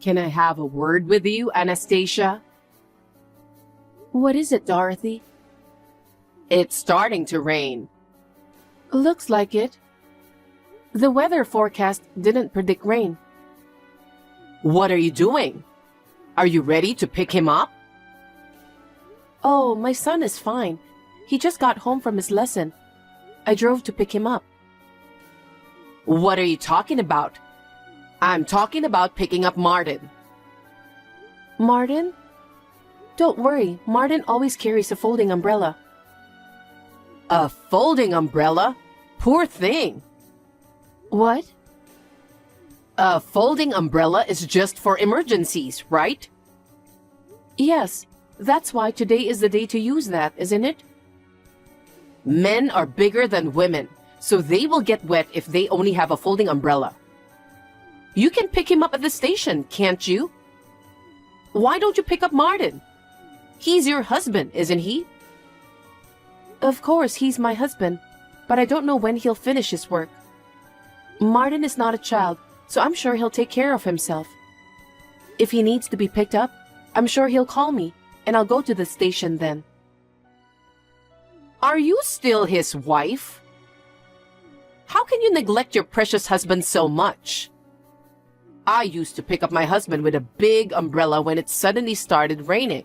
Can I have a word with you, Anastasia? What is it, Dorothy? It's starting to rain. Looks like it. The weather forecast didn't predict rain. What are you doing? Are you ready to pick him up? Oh, my son is fine. He just got home from his lesson. I drove to pick him up. What are you talking about? I'm talking about picking up Martin. Martin? Don't worry, Martin always carries a folding umbrella. A folding umbrella? Poor thing. What? A folding umbrella is just for emergencies, right? Yes, that's why today is the day to use that, isn't it? Men are bigger than women, so they will get wet if they only have a folding umbrella. You can pick him up at the station, can't you? Why don't you pick up Martin? He's your husband, isn't he? Of course, he's my husband, but I don't know when he'll finish his work. Martin is not a child, so I'm sure he'll take care of himself. If he needs to be picked up, I'm sure he'll call me, and I'll go to the station then. Are you still his wife? How can you neglect your precious husband so much? I used to pick up my husband with a big umbrella when it suddenly started raining.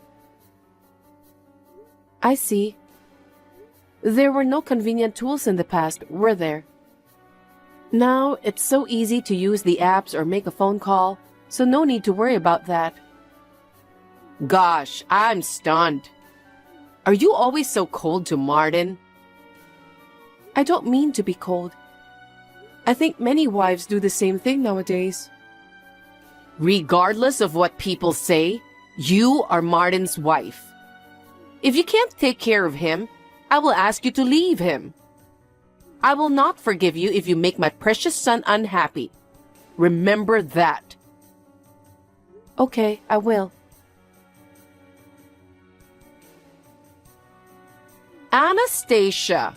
I see. There were no convenient tools in the past, were there? Now, it's so easy to use the apps or make a phone call, so no need to worry about that. Gosh, I'm stunned. Are you always so cold to Martin? I don't mean to be cold. I think many wives do the same thing nowadays. Regardless of what people say, you are Martin's wife. If you can't take care of him, I will ask you to leave him. I will not forgive you if you make my precious son unhappy. Remember that. Okay, I will. Anastasia,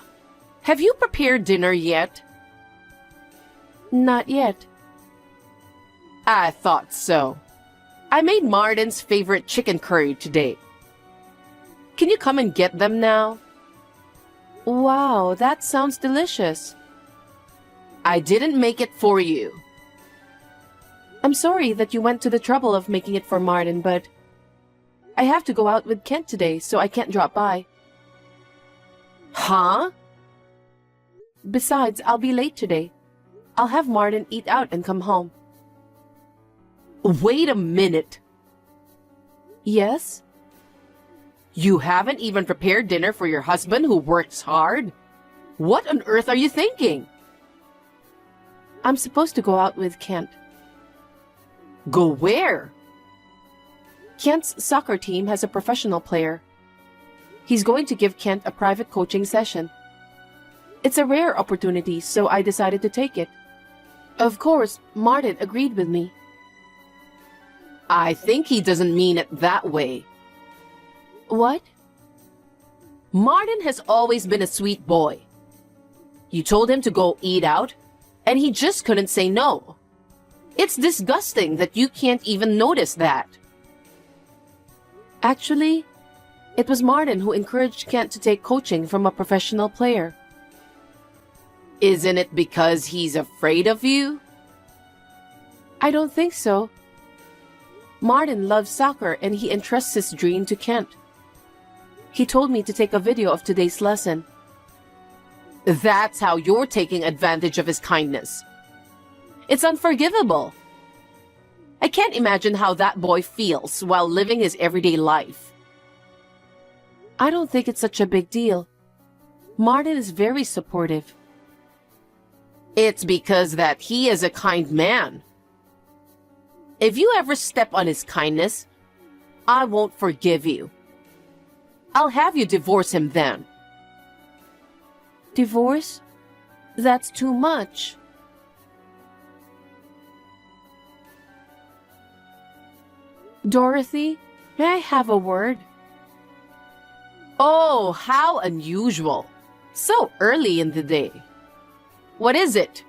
have you prepared dinner yet? Not yet. I thought so. I made Martin's favorite chicken curry today. Can you come and get them now? Wow, that sounds delicious. I didn't make it for you. I'm sorry that you went to the trouble of making it for Martin, but I have to go out with Kent today, so I can't drop by. Huh? Besides, I'll be late today. I'll have Martin eat out and come home. Wait a minute. Yes? You haven't even prepared dinner for your husband who works hard? What on earth are you thinking? I'm supposed to go out with Kent. Go where? Kent's soccer team has a professional player. He's going to give Kent a private coaching session. It's a rare opportunity, so I decided to take it. Of course, Martin agreed with me. I think he doesn't mean it that way. What? Martin has always been a sweet boy. You told him to go eat out, and he just couldn't say no. It's disgusting that you can't even notice that. Actually, it was Martin who encouraged Kent to take coaching from a professional player. Isn't it because he's afraid of you? I don't think so. Martin loves soccer and he entrusts his dream to Kent. He told me to take a video of today's lesson. That's how you're taking advantage of his kindness. It's unforgivable. I can't imagine how that boy feels while living his everyday life. I don't think it's such a big deal. Martin is very supportive. It's because that he is a kind man. If you ever step on his kindness, I won't forgive you. I'll have you divorce him then. Divorce? That's too much. Dorothy, may I have a word? Oh, how unusual. So early in the day. What is it?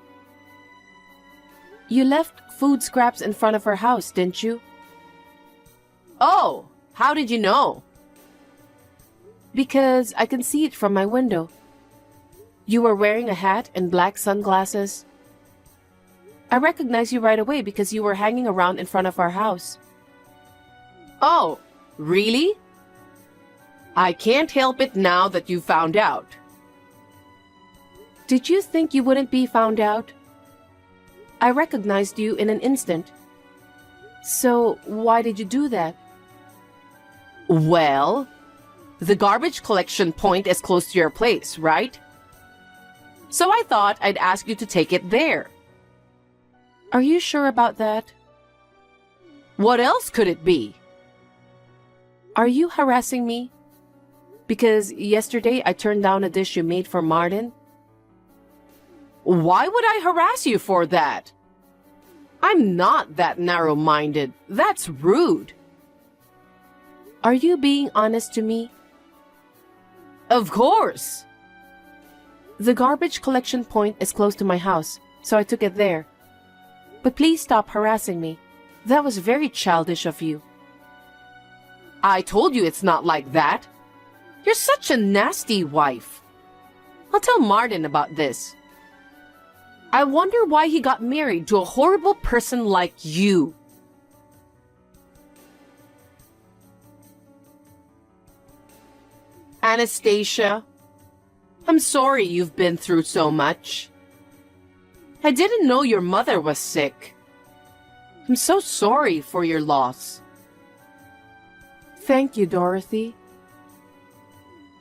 You left food scraps in front of her house, didn't you? Oh, how did you know? Because I can see it from my window. You were wearing a hat and black sunglasses. I recognized you right away because you were hanging around in front of our house. Oh, really? I can't help it now that you found out. Did you think you wouldn't be found out? I recognized you in an instant. So why did you do that? Well, the garbage collection point is close to your place, right? So I thought I'd ask you to take it there. Are you sure about that? What else could it be? Are you harassing me? Because yesterday I turned down a dish you made for Martin. Why would I harass you for that? I'm not that narrow-minded. That's rude. Are you being honest to me? Of course. The garbage collection point is close to my house, so I took it there. But please stop harassing me. That was very childish of you. I told you it's not like that. You're such a nasty wife. I'll tell Martin about this. I wonder why he got married to a horrible person like you. Anastasia, I'm sorry you've been through so much. I didn't know your mother was sick. I'm so sorry for your loss. Thank you, Dorothy.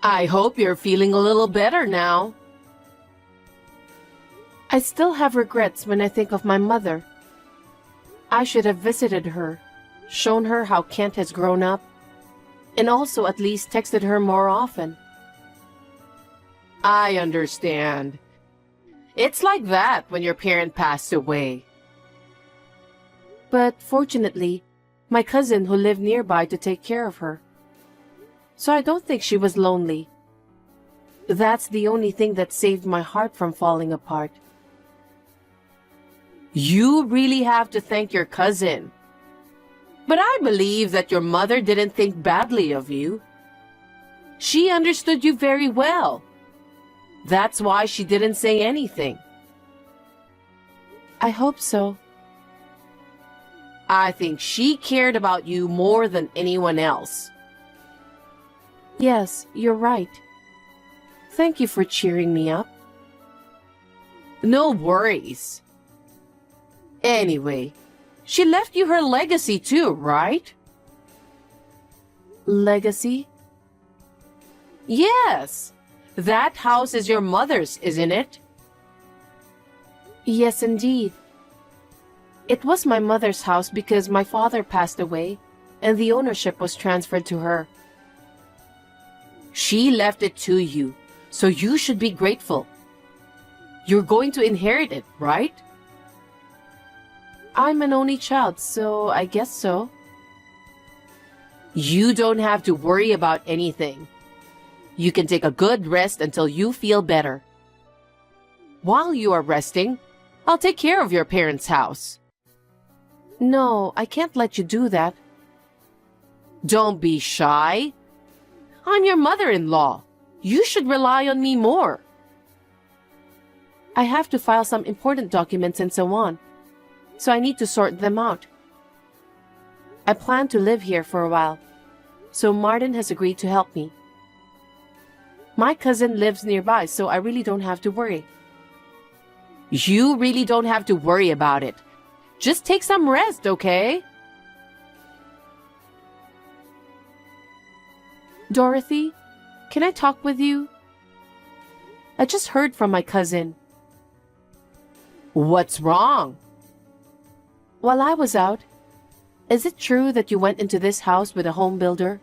I hope you're feeling a little better now. I still have regrets when I think of my mother. I should have visited her, shown her how Kent has grown up, and also at least texted her more often. I understand. It's like that when your parent passed away. But fortunately, my cousin who lived nearby to take care of her. So I don't think she was lonely. That's the only thing that saved my heart from falling apart. You really have to thank your cousin. But I believe that your mother didn't think badly of you. She understood you very well. That's why she didn't say anything. I hope so. I think she cared about you more than anyone else. Yes, you're right. Thank you for cheering me up. No worries. Anyway, she left you her legacy too, right? Legacy? Yes. That house is your mother's, isn't it? Yes, indeed. It was my mother's house because my father passed away and the ownership was transferred to her. She left it to you, so you should be grateful. You're going to inherit it, right? I'm an only child, so I guess so. You don't have to worry about anything. You can take a good rest until you feel better. While you are resting, I'll take care of your parents' house. No, I can't let you do that. Don't be shy. I'm your mother-in-law. You should rely on me more. I have to file some important documents and so on, so I need to sort them out. I plan to live here for a while, so Martin has agreed to help me. My cousin lives nearby, so I really don't have to worry. You really don't have to worry about it. Just take some rest, okay? Dorothy, can I talk with you? I just heard from my cousin. What's wrong? While I was out, is it true that you went into this house with a home builder?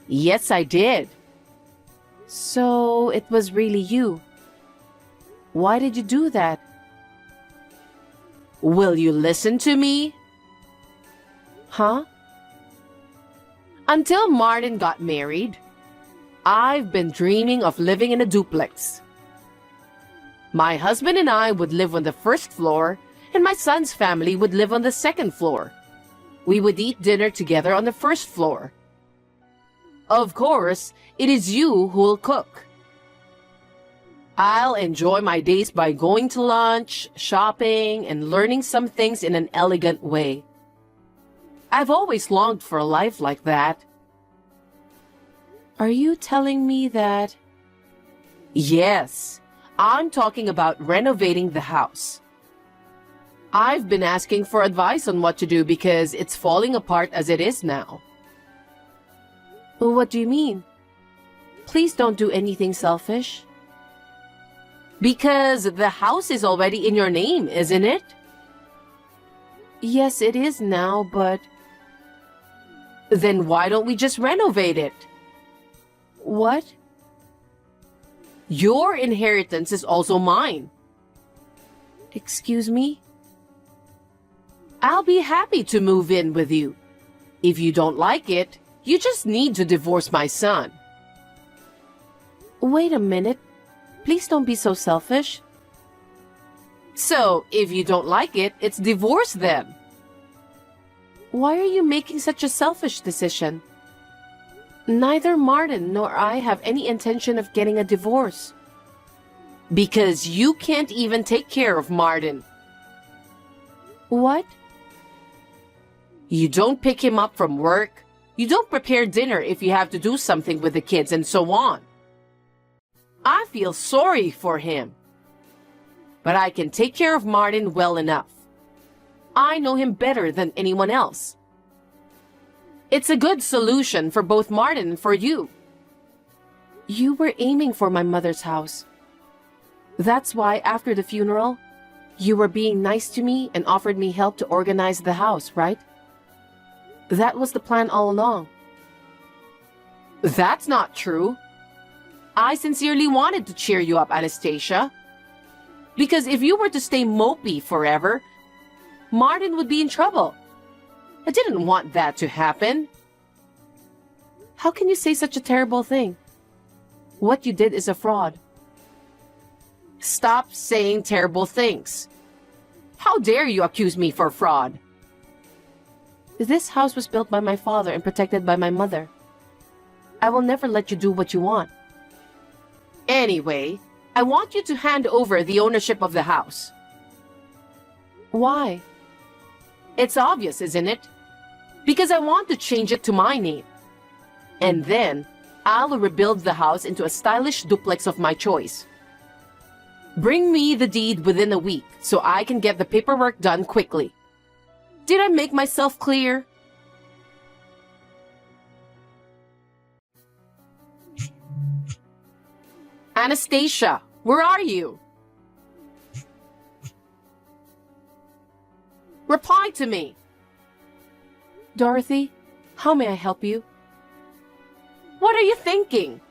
Yes, I did. So it was really you. Why did you do that? Will you listen to me? Huh? Until Martin got married, I've been dreaming of living in a duplex. My husband and I would live on the first floor, And my son's family would live on the second floor. We would eat dinner together on the first floor. Of course, it is you who will cook. I'll enjoy my days by going to lunch, shopping, and learning some things in an elegant way. I've always longed for a life like that. Are you telling me that? Yes, I'm talking about renovating the house. I've been asking for advice on what to do because it's falling apart as it is now. What do you mean? Please don't do anything selfish. Because the house is already in your name, isn't it? Yes, it is now, but... Then why don't we just renovate it? What? Your inheritance is also mine. Excuse me? I'll be happy to move in with you. If you don't like it, you just need to divorce my son. Wait a minute. Please don't be so selfish. So, if you don't like it, it's divorce then. Why are you making such a selfish decision? Neither Martin nor I have any intention of getting a divorce. Because you can't even take care of Martin. What? You don't pick him up from work. You don't prepare dinner if you have to do something with the kids and so on. I feel sorry for him. But I can take care of Martin well enough. I know him better than anyone else. It's a good solution for both Martin and for you. You were aiming for my mother's house. That's why after the funeral, you were being nice to me and offered me help to organize the house, right? That was the plan all along. That's not true. I sincerely wanted to cheer you up, Anastasia. Because if you were to stay mopey forever, Martin would be in trouble. I didn't want that to happen. How can you say such a terrible thing? What you did is a fraud. Stop saying terrible things. How dare you accuse me for fraud? This house was built by my father and protected by my mother. I will never let you do what you want. Anyway, I want you to hand over the ownership of the house. Why? It's obvious, isn't it? Because I want to change it to my name. And then, I'll rebuild the house into a stylish duplex of my choice. Bring me the deed within a week so I can get the paperwork done quickly. Did I make myself clear? Anastasia, where are you? Reply to me. Dorothy, how may I help you? What are you thinking?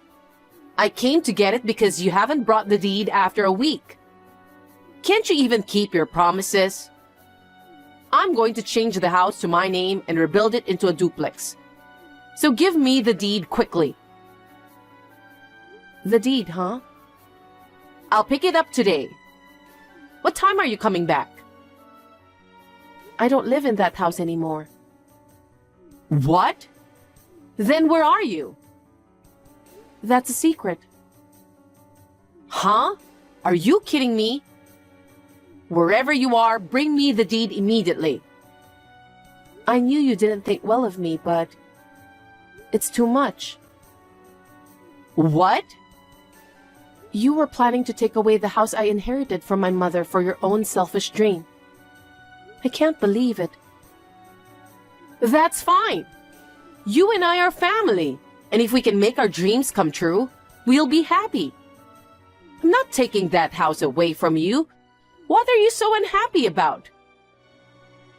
I came to get it because you haven't brought the deed after a week. Can't you even keep your promises? I'm going to change the house to my name and rebuild it into a duplex. So give me the deed quickly. The deed, huh? I'll pick it up today. What time are you coming back? I don't live in that house anymore. What? Then where are you? That's a secret. Huh? Are you kidding me? Wherever you are, bring me the deed immediately. I knew you didn't think well of me, but it's too much. What? You were planning to take away the house I inherited from my mother for your own selfish dream. I can't believe it. That's fine. You and I are family, and if we can make our dreams come true, we'll be happy. I'm not taking that house away from you. What are you so unhappy about?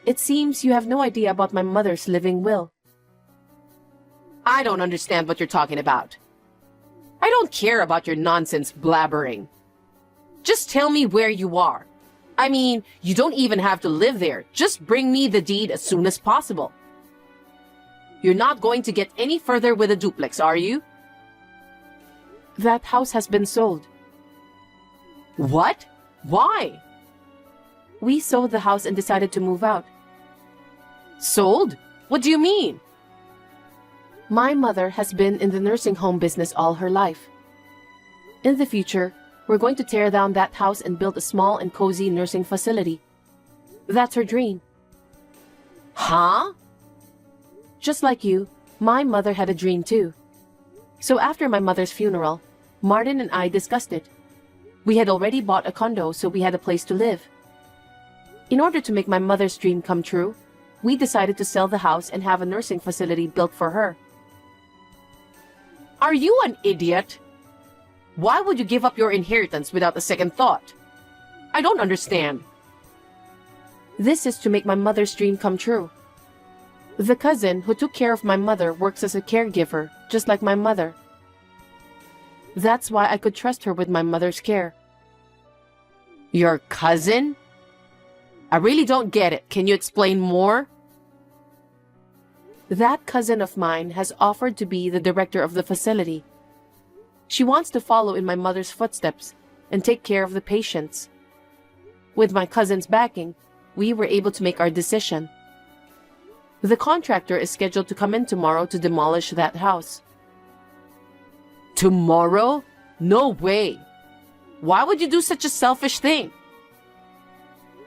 It seems you have no idea about my mother's living will. I don't understand what you're talking about. I don't care about your nonsense blabbering. Just tell me where you are. I mean, you don't even have to live there. Just bring me the deed as soon as possible. You're not going to get any further with a duplex, are you? That house has been sold. What? Why? We sold the house and decided to move out. Sold? What do you mean? My mother has been in the nursing home business all her life. In the future, we're going to tear down that house and build a small and cozy nursing facility. That's her dream. Huh? Just like you, my mother had a dream too. So after my mother's funeral, Martin and I discussed it. We had already bought a condo, so we had a place to live. In order to make my mother's dream come true, we decided to sell the house and have a nursing facility built for her. Are you an idiot? Why would you give up your inheritance without a second thought? I don't understand. This is to make my mother's dream come true. The cousin who took care of my mother works as a caregiver, just like my mother. That's why I could trust her with my mother's care. Your cousin? I really don't get it. Can you explain more? That cousin of mine has offered to be the director of the facility. She wants to follow in my mother's footsteps and take care of the patients. With my cousin's backing, we were able to make our decision. The contractor is scheduled to come in tomorrow to demolish that house. Tomorrow? No way. Why would you do such a selfish thing?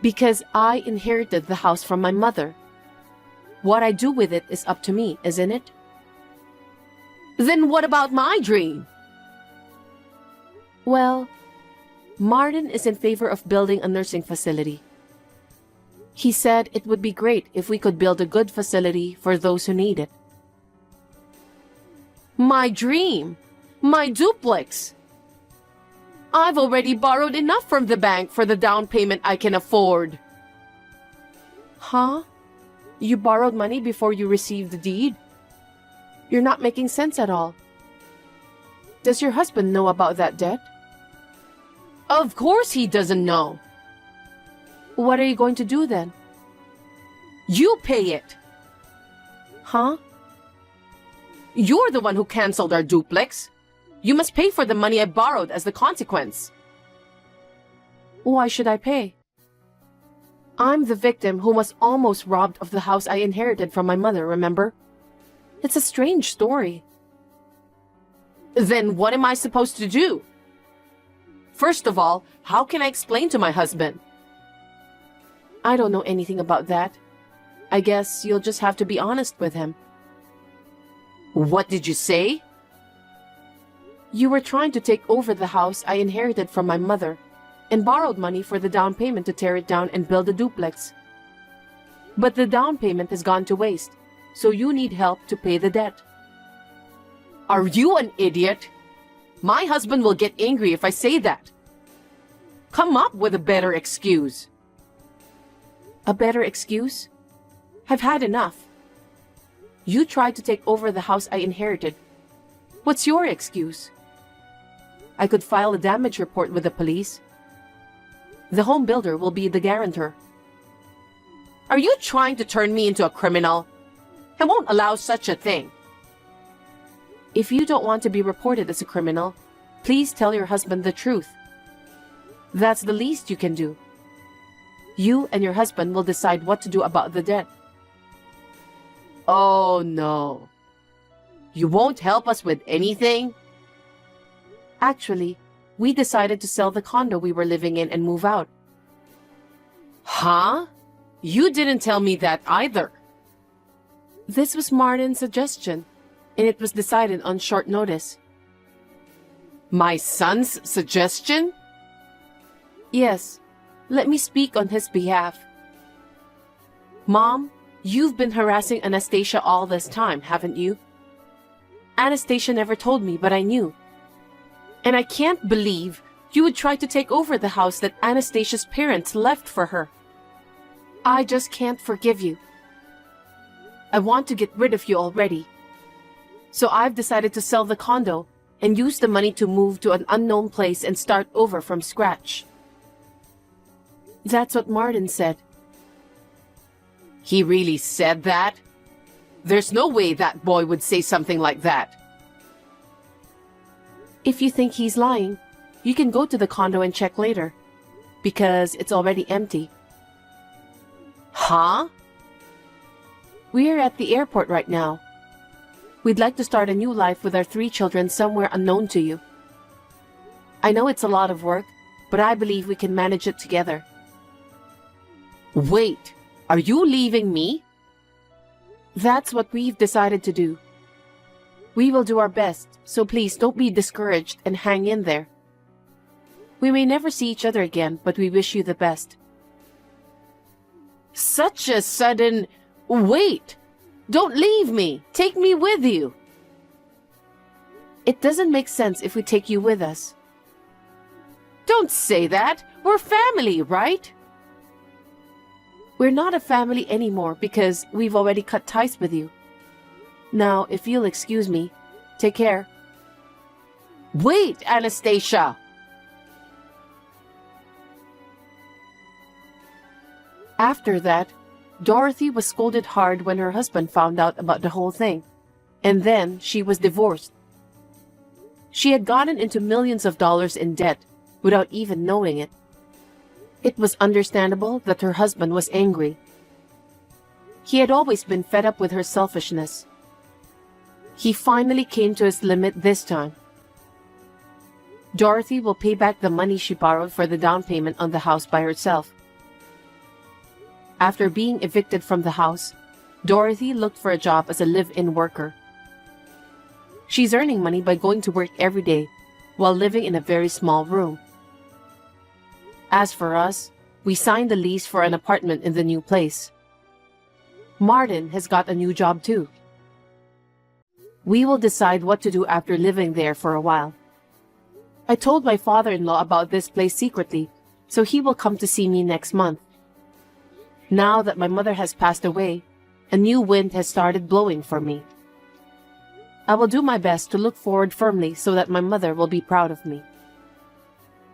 Because I inherited the house from my mother. What I do with it is up to me, isn't it? Then what about my dream? Well, Martin is in favor of building a nursing facility. He said it would be great if we could build a good facility for those who need it. My dream? My duplex? I've already borrowed enough from the bank for the down payment I can afford. Huh? You borrowed money before you received the deed? You're not making sense at all. Does your husband know about that debt? Of course he doesn't know. What are you going to do then? You pay it. Huh? You're the one who canceled our duplex. You must pay for the money I borrowed as the consequence. Why should I pay? I'm the victim who was almost robbed of the house I inherited from my mother, remember? It's a strange story. Then what am I supposed to do? First of all, how can I explain to my husband? I don't know anything about that. I guess you'll just have to be honest with him. What did you say? You were trying to take over the house I inherited from my mother and borrowed money for the down payment to tear it down and build a duplex. But the down payment has gone to waste, so you need help to pay the debt. Are you an idiot? My husband will get angry if I say that. Come up with a better excuse. A better excuse? I've had enough. You tried to take over the house I inherited. What's your excuse? I could file a damage report with the police. The home builder will be the guarantor. Are you trying to turn me into a criminal? I won't allow such a thing. If you don't want to be reported as a criminal, please tell your husband the truth. That's the least you can do. You and your husband will decide what to do about the debt. Oh no. You won't help us with anything? Actually, we decided to sell the condo we were living in and move out. Huh? You didn't tell me that either. This was Martin's suggestion, and it was decided on short notice. My son's suggestion? Yes. Let me speak on his behalf. Mom, you've been harassing Anastasia all this time, haven't you? Anastasia never told me, but I knew. And I can't believe you would try to take over the house that Anastasia's parents left for her. I just can't forgive you. I want to get rid of you already. So I've decided to sell the condo and use the money to move to an unknown place and start over from scratch. That's what Martin said. He really said that? There's no way that boy would say something like that. If you think he's lying, you can go to the condo and check later, because it's already empty. Huh? We're at the airport right now. We'd like to start a new life with our 3 children somewhere unknown to you. I know it's a lot of work, but I believe we can manage it together. Wait, are you leaving me? That's what we've decided to do. We will do our best, so please don't be discouraged and hang in there. We may never see each other again, but we wish you the best. Such a sudden... Wait! Don't leave me! Take me with you! It doesn't make sense if we take you with us. Don't say that! We're family, right? We're not a family anymore because we've already cut ties with you. Now, if you'll excuse me, take care. Wait, Anastasia! After that, Dorothy was scolded hard when her husband found out about the whole thing, and then she was divorced. She had gotten into millions of dollars in debt without even knowing it. It was understandable that her husband was angry. He had always been fed up with her selfishness. He finally came to his limit this time. Dorothy will pay back the money she borrowed for the down payment on the house by herself. After being evicted from the house, Dorothy looked for a job as a live-in worker. She's earning money by going to work every day while living in a very small room. As for us, we signed the lease for an apartment in the new place. Martin has got a new job too. We will decide what to do after living there for a while. I told my father-in-law about this place secretly, so he will come to see me next month. Now that my mother has passed away, a new wind has started blowing for me. I will do my best to look forward firmly so that my mother will be proud of me.